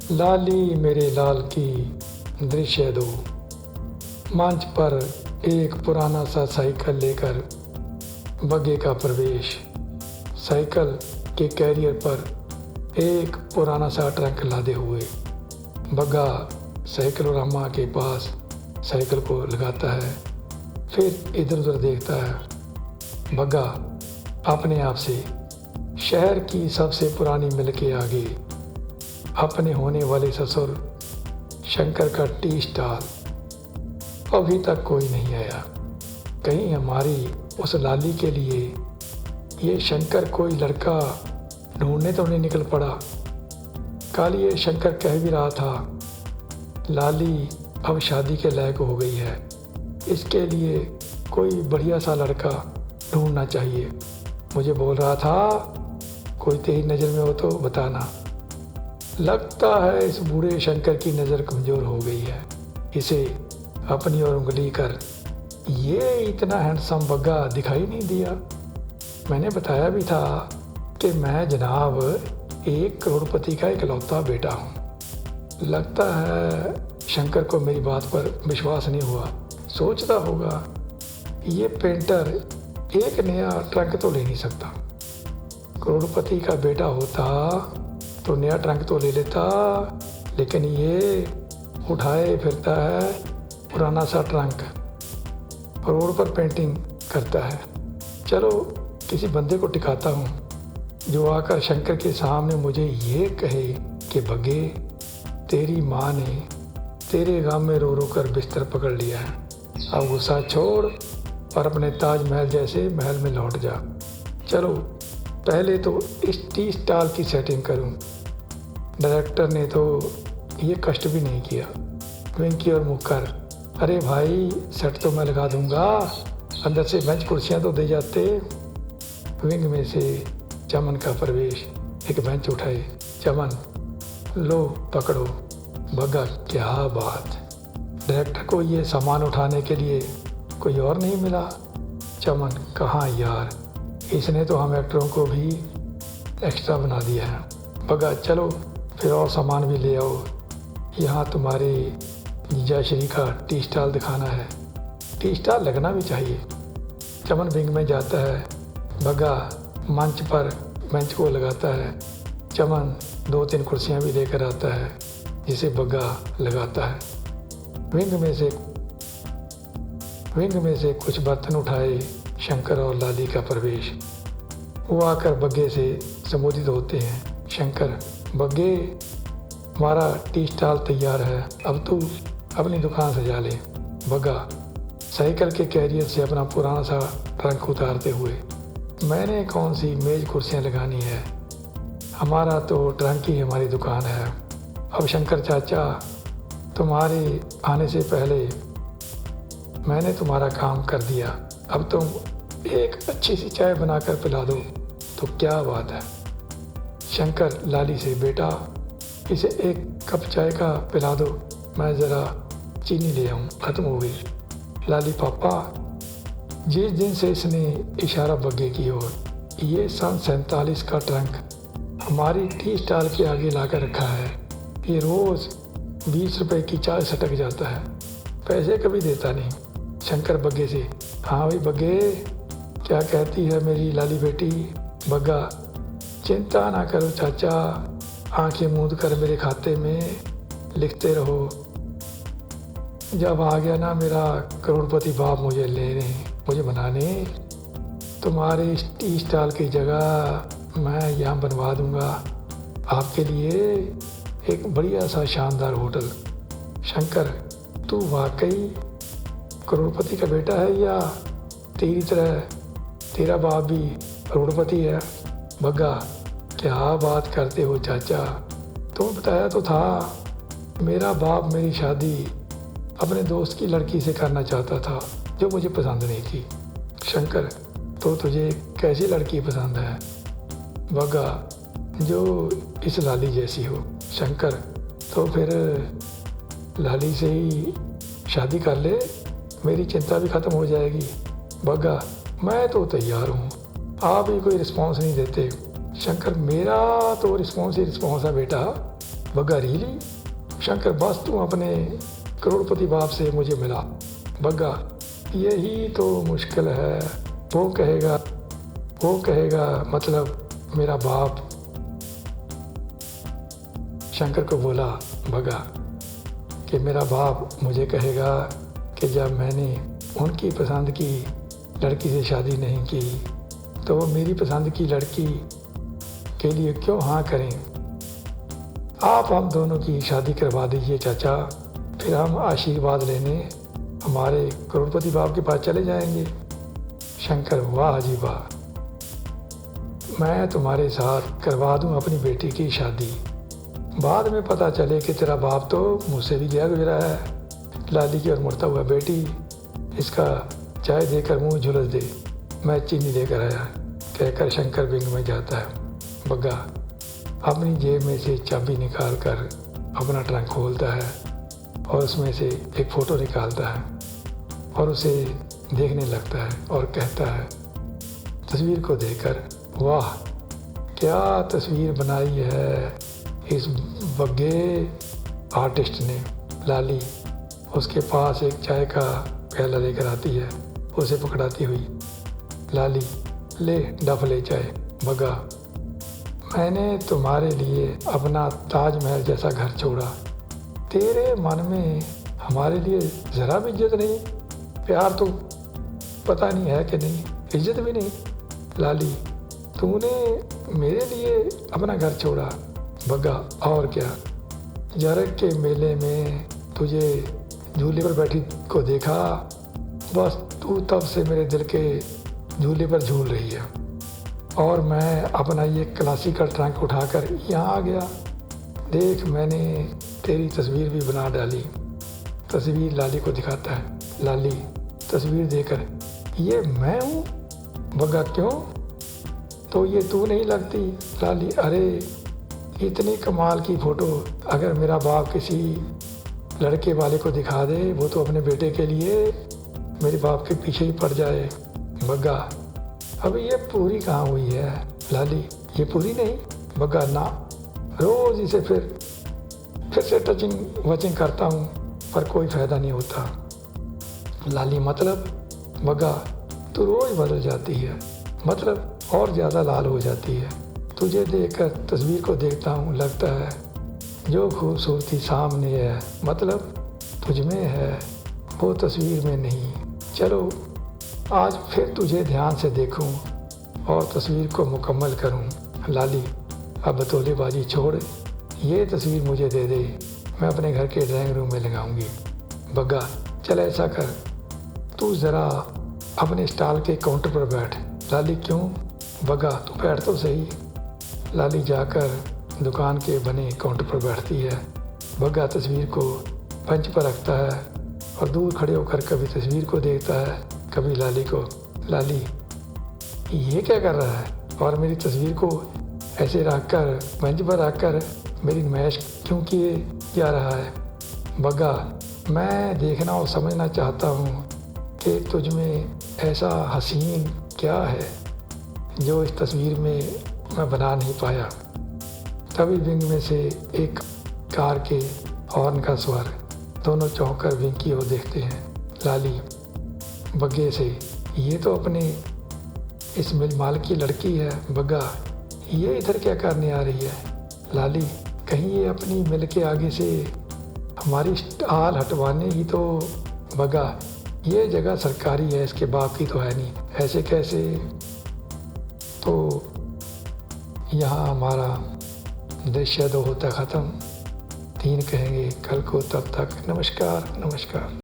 लाली मेरे लाल की दृश्य दो। मंच पर एक पुराना सा साइकिल लेकर बग्गे का प्रवेश। साइकिल के कैरियर पर एक पुराना सा ट्रंक लादे हुए बग्गा साइकिल और अम्मा के पास साइकिल को लगाता है, फिर इधर उधर देखता है। बग्गा अपने आप से शहर की सबसे पुरानी मिल के आगे अपने होने वाले ससुर शंकर का टी स्टॉल। अभी तक कोई नहीं आया। कहीं हमारी उस लाली के लिए ये शंकर कोई लड़का ढूंढने तो नहीं निकल पड़ा। कल ये शंकर कह भी रहा था लाली अब शादी के लायक हो गई है, इसके लिए कोई बढ़िया सा लड़का ढूंढना चाहिए। मुझे बोल रहा था कोई तेरी नज़र में हो तो बताना। लगता है इस बूढ़े शंकर की नज़र कमज़ोर हो गई है। इसे अपनी ओर उंगली कर ये इतना हैंडसम बग्गा दिखाई नहीं दिया। मैंने बताया भी था कि मैं जनाब 1 करोड़पति का इकलौता बेटा हूँ। लगता है शंकर को मेरी बात पर विश्वास नहीं हुआ। सोचता होगा ये पेंटर एक नया ट्रंक तो ले नहीं सकता। करोड़पति का बेटा होता तो नया ट्रंक तो ले लेता, लेकिन ये उठाए फिरता है पुराना सा ट्रंक, रोड पर पेंटिंग करता है। चलो किसी बंदे को टिकाता हूँ जो आकर शंकर के सामने मुझे ये कहे कि बग्गे तेरी माँ ने तेरे गम में रो रो कर बिस्तर पकड़ लिया है। अब गुस्सा छोड़ और अपने ताजमहल जैसे महल में लौट जा। चलो पहले तो इस टी स्टॉल की सेटिंग करूं। डायरेक्टर ने तो ये कष्ट भी नहीं किया। विंकी और मुक्कर, अरे भाई सेट तो मैं लगा दूंगा, अंदर से बेंच कुर्सियां तो दे जाते। विंग में से चमन का प्रवेश। एक बेंच उठाए। चमन लो पकड़ो। बग्गा क्या बात, डायरेक्टर को ये सामान उठाने के लिए कोई और नहीं मिला। चमन कहाँ यार, इसने तो हम एक्टरों को भी एक्स्ट्रा बना दिया है। बग्गा चलो फिर और सामान भी ले आओ, यहाँ तुम्हारे जीजाश्री का टी स्टॉल दिखाना है। टी स्टॉल लगना भी चाहिए। चमन विंग में जाता है। बग्गा मंच पर बेंच को लगाता है। चमन 2-3 कुर्सियाँ भी लेकर आता है जिसे बग्गा लगाता है। विंग में से कुछ बर्तन उठाए शंकर और लाली का प्रवेश। वो आकर बग्गे से संबोधित होते हैं। शंकर, बग्गे हमारा टी स्टॉल तैयार है, अब तू अपनी दुकान सजा ले। बग्गा साइकिल के कैरियर से अपना पुराना सा ट्रंक उतारते हुए, मैंने कौन सी मेज कुर्सियाँ लगानी है, हमारा तो ट्रंक ही हमारी दुकान है। अब शंकर चाचा तुम्हारे आने से पहले मैंने तुम्हारा काम कर दिया, अब तुम एक अच्छी सी चाय बनाकर पिला दो तो क्या बात है। शंकर लाली से, बेटा इसे 1 कप चाय का पिला दो, मैं ज़रा चीनी ले आऊँ, ख़त्म हो गई। लाली, पापा जिस दिन से इसने इशारा बग्गे की ओर, ये सन 47 का ट्रंक हमारी टी स्टॉल के आगे ला कर रखा है। ये रोज़ 20 रुपए की चाय सटक जाता है, पैसे कभी देता नहीं। शंकर बग्गे से, हाँ भाई बग्गे क्या कहती है मेरी लाली बेटी। बग्गा, चिंता ना करो चाचा, आंखें मूंद कर मेरे खाते में लिखते रहो। जब आ गया ना मेरा करोड़पति बाप मुझे लेने, मुझे बनाने, तुम्हारे इस टी स्टॉल की जगह मैं यहाँ बनवा दूँगा आपके लिए एक बढ़िया सा शानदार होटल। शंकर, तू वाकई करोड़पति का बेटा है या तेरी तरह तेरा बाप भी करोड़पति है। बग्गा, क्या बात करते हो चाचा, तुम बताया तो था मेरा बाप मेरी शादी अपने दोस्त की लड़की से करना चाहता था जो मुझे पसंद नहीं थी। शंकर, तो तुझे कैसी लड़की पसंद है। बग्गा, जो इस लाली जैसी हो। शंकर, तो फिर लाली से ही शादी कर ले, मेरी चिंता भी ख़त्म हो जाएगी। बग्गा, मैं तो तैयार हूँ, आप ही कोई रिस्पॉन्स नहीं देते। शंकर, मेरा तो रिस्पॉन्स ही रिस्पॉन्स है बेटा, बग्गा रियली? शंकर बस तू अपने करोड़पति बाप से मुझे मिला। बग्गा यही तो मुश्किल है। वो कहेगा मतलब मेरा बाप। शंकर को बोला बग्गा कि मेरा बाप मुझे कहेगा कि जब मैंने उनकी पसंद की लड़की से शादी नहीं की तो वो मेरी पसंद की लड़की के लिए क्यों हाँ करें। आप हम दोनों की शादी करवा दीजिए चाचा, फिर हम आशीर्वाद लेने हमारे करोड़पति बाप के पास चले जाएंगे। शंकर वाह जी वाह, मैं तुम्हारे साथ करवा दूं अपनी बेटी की शादी। बाद में पता चले कि तेरा बाप तो मुझसे भी गया गुजरा है। लाली की ओर मुड़ता हुआ, बेटी इसका चाय देकर मुंह झुलस दे, मैं चीनी लेकर आया, कहकर शंकर विंग में जाता है। बग्गा अपनी जेब में से चाबी निकाल कर अपना ट्रंक खोलता है और उसमें से एक फ़ोटो निकालता है और उसे देखने लगता है और कहता है तस्वीर को देखकर, वाह क्या तस्वीर बनाई है इस बग्गे आर्टिस्ट ने। लाली उसके पास एक चाय का प्याला लेकर आती है, उसे पकड़ाती हुई, लाली ले डफ ले चाय। बग्गा मैंने तुम्हारे लिए अपना ताजमहल जैसा घर छोड़ा, तेरे मन में हमारे लिए ज़रा भी इज्जत नहीं, प्यार तो पता नहीं है कि नहीं, इज्जत भी नहीं। लाली तूने मेरे लिए अपना घर छोड़ा। बग्गा और क्या, जरग के मेले में तुझे झूले पर बैठी को देखा, बस तू तब से मेरे दिल के झूले पर झूल रही है और मैं अपना ये क्लासिकल ट्रंक उठाकर यहाँ आ गया। देख मैंने तेरी तस्वीर भी बना डाली। तस्वीर लाली को दिखाता है। लाली तस्वीर देखकर, ये मैं हूँ? बग्गा क्यों, तो ये तू नहीं लगती। लाली अरे इतनी कमाल की फ़ोटो अगर मेरा बाप किसी लड़के वाले को दिखा दे, वो तो अपने बेटे के लिए मेरे बाप के पीछे ही पड़ जाए। बग्गा अभी ये पूरी कहाँ हुई है? लाली ये पूरी नहीं। बग्गा ना, रोज़ इसे फिर से टचिंग वचिंग करता हूँ पर कोई फ़ायदा नहीं होता। लाली मतलब? बग्गा तू रोज़ बदल जाती है, मतलब और ज़्यादा लाल हो जाती है। तुझे देखकर तस्वीर को देखता हूँ, लगता है जो खूबसूरती सामने है मतलब तुझ में है, वो तस्वीर में नहीं। चलो आज फिर तुझे ध्यान से देखूं और तस्वीर को मुकम्मल करूं। लाली अब बतौलेबाजी छोड़, ये तस्वीर मुझे दे दे, मैं अपने घर के ड्राइंग रूम में लगाऊंगी। बग्गा चल ऐसा कर, तू ज़रा अपने स्टॉल के काउंटर पर बैठ। लाली क्यों? बग्गा तू बैठ तो सही। लाली जाकर दुकान के बने काउंटर पर बैठती है। बग्गा तस्वीर को पंच पर रखता है और दूर खड़े होकर कभी तस्वीर को देखता है, कभी लाली को। लाली ये क्या कर रहा है और मेरी तस्वीर को ऐसे रखकर मंच पर रखकर मेरी नुमाइश क्यों किए जा रहा है? बग्गा मैं देखना और समझना चाहता हूँ कि तुझ में ऐसा हसीन क्या है जो इस तस्वीर में मैं बना नहीं पाया। तभी विंग में से एक कार के हॉर्न का स्वर, दोनों चौंक कर विंग की ओर देखते हैं। लाली बग्गे से, ये तो अपने इस मिल माल की लड़की है। बग्गा ये इधर क्या करने आ रही है? लाली कहीं ये अपनी मिल के आगे से हमारी स्टॉल हटवाने ही तो। बग्गा ये जगह सरकारी है, इसके बाप की तो है नहीं, ऐसे कैसे? तो यहाँ हमारा दृश्य 2 होता ख़त्म। 3 कहेंगे कल को, तब तक नमस्कार नमस्कार।